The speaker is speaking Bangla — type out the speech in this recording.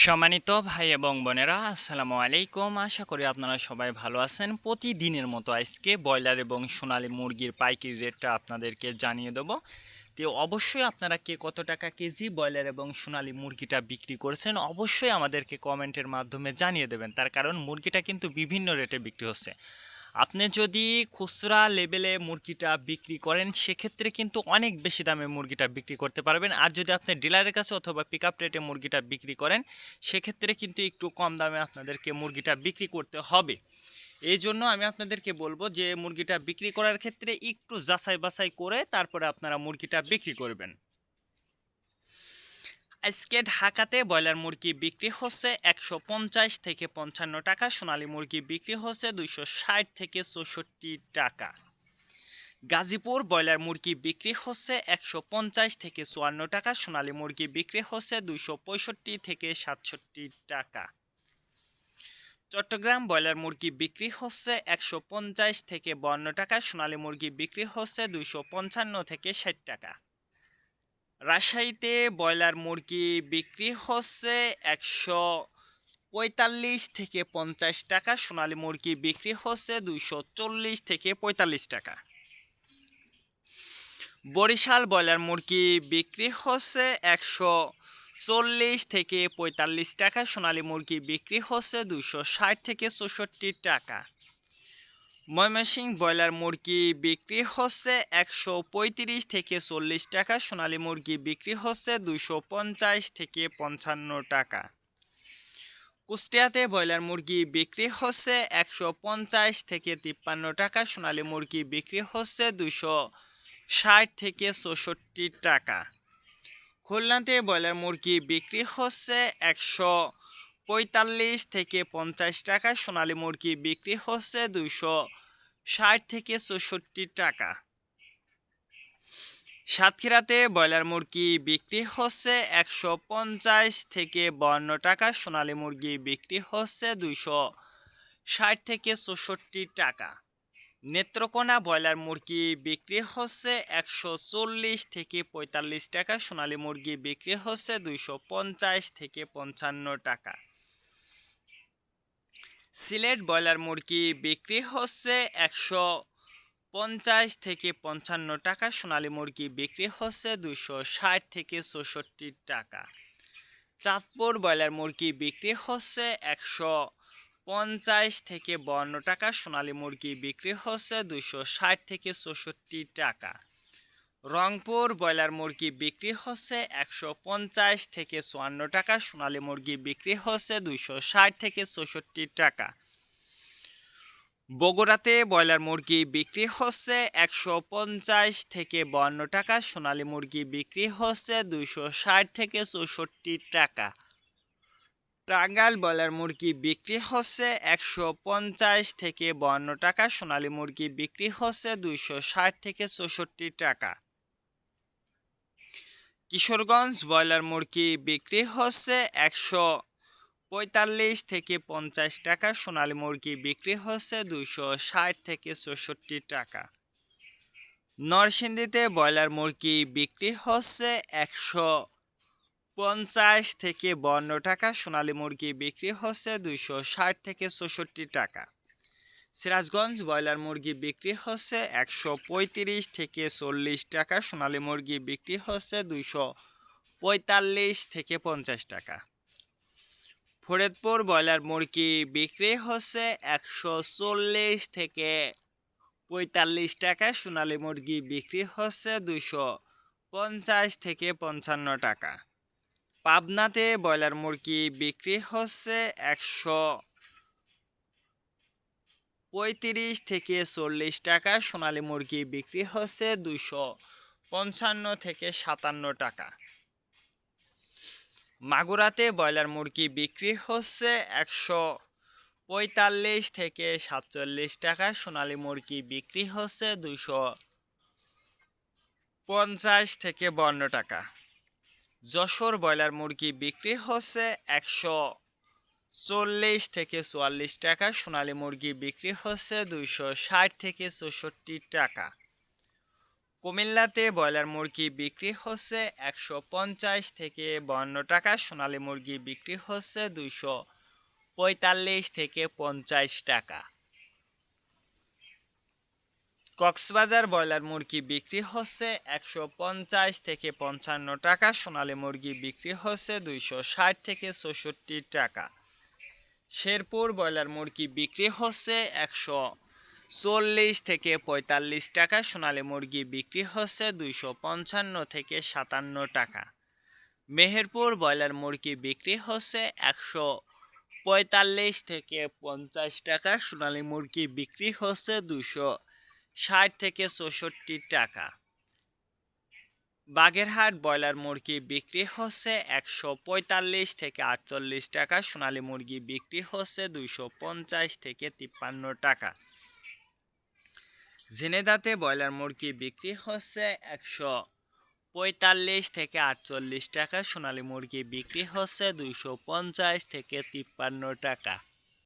সম্মানিত ভাই এবং বোনেরা, আসসালামু আলাইকুম। আশা করি আপনারা সবাই ভালো আছেন। প্রতিদিনের মতো আজকে ব্রয়লার এবং সোনালী মুরগির পাইকারি রেটটা আপনাদেরকে জানিয়ে দেবো। তো অবশ্যই আপনারা কে কত টাকা কেজি ব্রয়লার এবং সোনালী মুরগিটা বিক্রি করছেন অবশ্যই আমাদেরকে কমেন্টের মাধ্যমে জানিয়ে দেবেন। তার কারণ মুরগিটা কিন্তু বিভিন্ন রেটে বিক্রি হচ্ছে। আপনি যদি খুচরা লেভেলে মুরগিটা বিক্রি করেন সেক্ষেত্রে কিন্তু অনেক বেশি দামে মুরগিটা বিক্রি করতে পারবেন। আর যদি আপনি ডিলারের কাছে অথবা পিক আপ রেটে মুরগিটা বিক্রি করেন সেক্ষেত্রে কিন্তু একটু কম দামে আপনাদেরকে মুরগিটা বিক্রি করতে হবে। এই জন্য আমি আপনাদেরকে বলবো যে মুরগিটা বিক্রি করার ক্ষেত্রে একটু যাচাই বাছাই করে তারপরে আপনারা মুরগিটা বিক্রি করবেন। আজকে ঢাকাতে ব্রয়লার মুরগি বিক্রি হচ্ছে 150 থেকে 55 টাকা, সোনালী মুরগি বিক্রি হচ্ছে 260 থেকে 64 টাকা। গাজীপুর ব্রয়লার মুরগি বিক্রি হচ্ছে 150 থেকে 54 টাকা, সোনালী মুরগি বিক্রি হচ্ছে 265 থেকে 67 টাকা। চট্টগ্রাম ব্রয়লার মুরগি বিক্রি হচ্ছে 150 থেকে 52 টাকা, সোনালী মুরগি বিক্রি হচ্ছে 255 থেকে 60 টাকা। রাজশাহীতে ব্রয়লার মুরগি বিক্রি হচ্ছে 145 থেকে 50 টাকা, সোনালী মুরগি বিক্রি হচ্ছে 240 থেকে 45 টাকা। বরিশাল ব্রয়লার মুরগি বিক্রি হচ্ছে 140 থেকে 45 টাকা, সোনালী মুরগি বিক্রি হচ্ছে 260 থেকে 64 টাকা। ময়মনসিংহ ব্রয়লার মুরগি বিক্রি হচ্ছে 135 থেকে 40 টাকা, সোনালী মুরগি বিক্রি হচ্ছে 250 থেকে 55 টাকা। কুষ্টিয়াতে ব্রয়লার মুরগি বিক্রি হচ্ছে 150 থেকে 53 টাকা, সোনালী মুরগি বিক্রি হচ্ছে 260 থেকে 64 টাকা। খুলনাতে ব্রয়লার মুরগি বিক্রি হচ্ছে 145 থেকে 50 টাকা, সোনালী মুরগি বিক্রি হচ্ছে 260 থেকে 64 টাকা। সাতক্ষীরাতে ব্রয়লার মুরগি বিক্রি হচ্ছে 150 থেকে 52 টাকা, সোনালী মুরগি বিক্রি হচ্ছে 260 থেকে 64 টাকা। নেত্রকোনা ব্রয়লার মুরগি বিক্রি হচ্ছে 140 থেকে 45 টাকা, সোনালী মুরগি বিক্রি হচ্ছে 250 থেকে 55 টাকা। সিলেট ব্রয়লার মুরগি বিক্রি হচ্ছে 150 থেকে 55 টাকা, সোনালী মুরগি বিক্রি হচ্ছে 260 থেকে 64 টাকা। চাঁদপুর ব্রয়লার মুরগি বিক্রি হচ্ছে 150 থেকে 52 টাকা, সোনালী মুরগি বিক্রি হচ্ছে 260 থেকে 64 টাকা। রংপুর ব্রয়লার মুরগি বিক্রি হচ্ছে 150 থেকে 54 টাকা, সোনালী মুরগি বিক্রি হচ্ছে 260 থেকে 64 টাকা। বগুড়াতে ব্রয়লার মুরগি বিক্রি হচ্ছে 150 থেকে 52 টাকা, সোনালী মুরগি বিক্রি হচ্ছে 260 থেকে 64 টাকা। টাঙ্গাইল ব্রয়লার মুরগি বিক্রি হচ্ছে 150 থেকে 52 টাকা, সোনালী মুরগি বিক্রি হচ্ছে 260 থেকে 64 টাকা। কিশোরগঞ্জ ব্রয়লার মুরগি বিক্রি হচ্ছে 145 থেকে 50 টাকা, সোনালী মুরগি বিক্রি হচ্ছে 260 থেকে 64 টাকা। নরসিংদীতে ব্রয়লার মুরগি বিক্রি হচ্ছে 150 থেকে 52 টাকা, সোনালী মুরগি বিক্রি হচ্ছে 260 থেকে 64 টাকা। সিরাজগঞ্জ ব্রয়লার মুরগি বিক্রি হচ্ছে 135 থেকে 40 টাকা, সোনালী মুরগি বিক্রি হচ্ছে 245 থেকে 50 টাকা। ফরিদপুর ব্রয়লার মুরগি বিক্রি হচ্ছে 140 থেকে 45 টাকা, সোনালী মুরগি বিক্রি হচ্ছে 250 থেকে 55 টাকা। পাবনাতে ব্রয়লার মুরগি বিক্রি হচ্ছে 135 থেকে 40 টাকা, সোনালী মুরগি বিক্রি হচ্ছে 255 থেকে 57 টাকা। মাগুরাতে ব্রয়লার মুরগি বিক্রি হচ্ছে 145 থেকে 47 টাকা, সোনালী মুরগি বিক্রি হচ্ছে 250 থেকে 52 টাকা। যশোর ব্রয়লার মুরগি বিক্রি হচ্ছে 140 থেকে 44 টাকা, সোনালী মুরগি বিক্রি হচ্ছে 260 থেকে 64 টাকা। কুমিল্লাতে ব্রয়লার মুরগি বিক্রি হচ্ছে 150 থেকে 52 টাকা, সোনালী মুরগি বিক্রি হচ্ছে 245 থেকে 50 টাকা। কক্সবাজার ব্রয়লার মুরগি বিক্রি হচ্ছে 150 থেকে 55 টাকা, সোনালী মুরগি বিক্রি হচ্ছে 260 থেকে 64 টাকা। শেরপুর ব্রয়লার মুরগি বিক্রি হচ্ছে 140 থেকে 45 টাকা, সোনালী মুরগি বিক্রি হচ্ছে 255 থেকে 57 টাকা। মেহেরপুর ব্রয়লার মুরগি বিক্রি হচ্ছে 145 থেকে 50 টাকা, সোনালী মুরগি বিক্রি হচ্ছে 260 থেকে 64 টাকা। বাগেরহাট ব্রয়লার মুরগি বিক্রি হচ্ছে 145 থেকে 48 টাকা, সোনালী মুরগি বিক্রি হচ্ছে 250 থেকে 53 টাকা। ঝিনেদাতে ব্রয়লার মুরগি বিক্রি হচ্ছে 145 থেকে 48 টাকা, সোনালী মুরগি বিক্রি হচ্ছে 250 থেকে 53 টাকা।